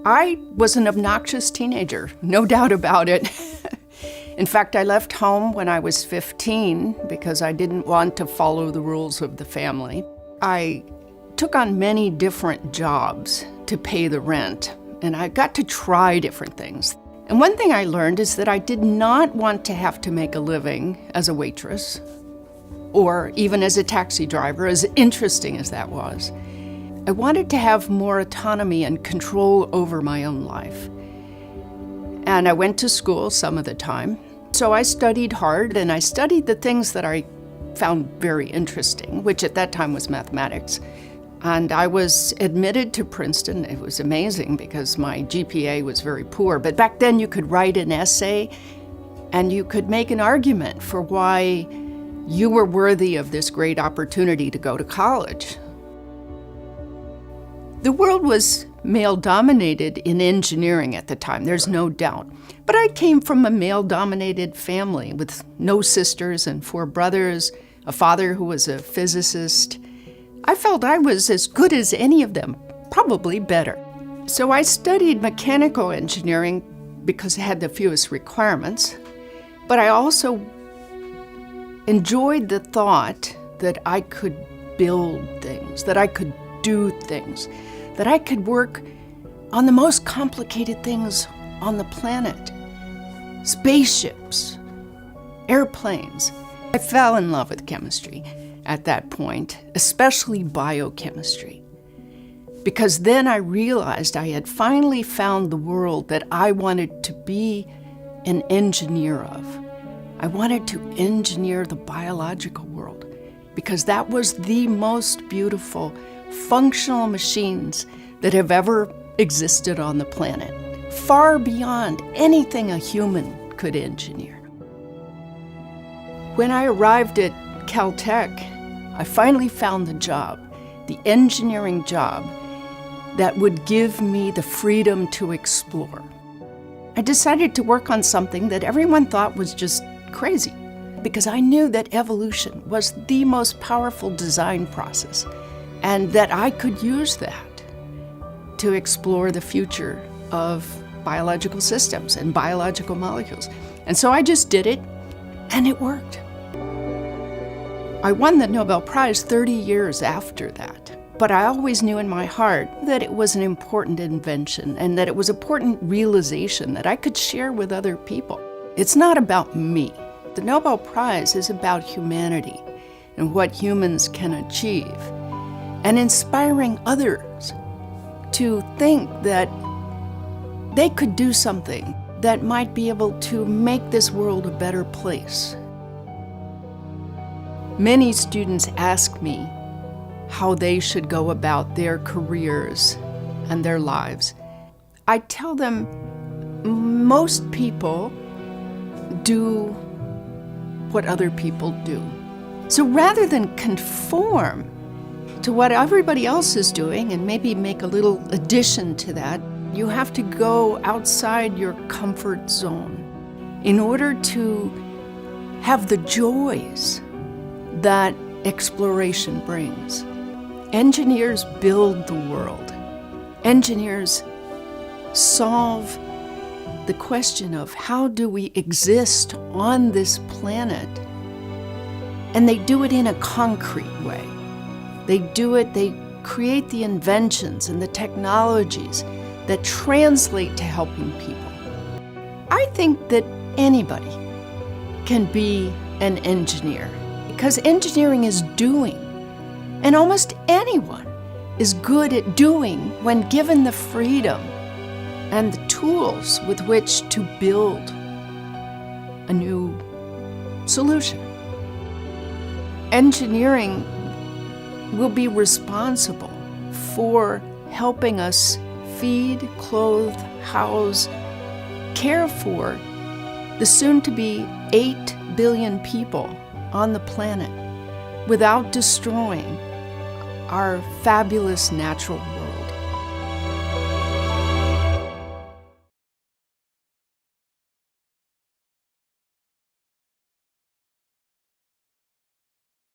I was an obnoxious teenager, no doubt about it. In fact, I left home when I was 15 because I didn't want to follow the rules of the family. I took on many different jobs to pay the rent, and I got to try different things. And one thing I learned is that I did not want to have to make a living as a waitress or even as a taxi driver, as interesting as that was. I wanted to have more autonomy and control over my own life. And I went to school some of the time. So I studied hard, and I studied the things that I found very interesting, which at that time was mathematics. And I was admitted to Princeton. It was amazing because my GPA was very poor. But back then you could write an essay and you could make an argument for why you were worthy of this great opportunity to go to college. The world was male-dominated in engineering at the time, there's no doubt. But I came from a male-dominated family with no sisters and 4 brothers, a father who was a physicist. I felt I was as good as any of them, probably better. So I studied mechanical engineering because it had the fewest requirements, but I also enjoyed the thought that I could build things, that I could do things, that I could work on the most complicated things on the planet. Spaceships, airplanes. I fell in love with chemistry at that point, especially biochemistry, because then I realized I had finally found the world that I wanted to be an engineer of. I wanted to engineer the biological world because that was the most beautiful functional machines that have ever existed on the planet, far beyond anything a human could engineer. When I arrived at Caltech, I finally found the job, the engineering job, that would give me the freedom to explore. I decided to work on something that everyone thought was just crazy, because I knew that evolution was the most powerful design process, and that I could use that to explore the future of biological systems and biological molecules. And so I just did it, and it worked. I won the Nobel Prize 30 years after that, but I always knew in my heart that it was an important invention and that it was an important realization that I could share with other people. It's not about me. The Nobel Prize is about humanity and what humans can achieve, and inspiring others to think that they could do something that might be able to make this world a better place. Many students ask me how they should go about their careers and their lives. I tell them most people do what other people do. So rather than conform to what everybody else is doing and maybe make a little addition to that, you have to go outside your comfort zone in order to have the joys that exploration brings. Engineers build the world. Engineers solve the question of how do we exist on this planet, and they do it in a concrete way. They create the inventions and the technologies that translate to helping people. I think that anybody can be an engineer because engineering is doing, and almost anyone is good at doing when given the freedom and the tools with which to build a new solution. Engineering will be responsible for helping us feed, clothe, house, care for the soon-to-be 8 billion people on the planet without destroying our fabulous natural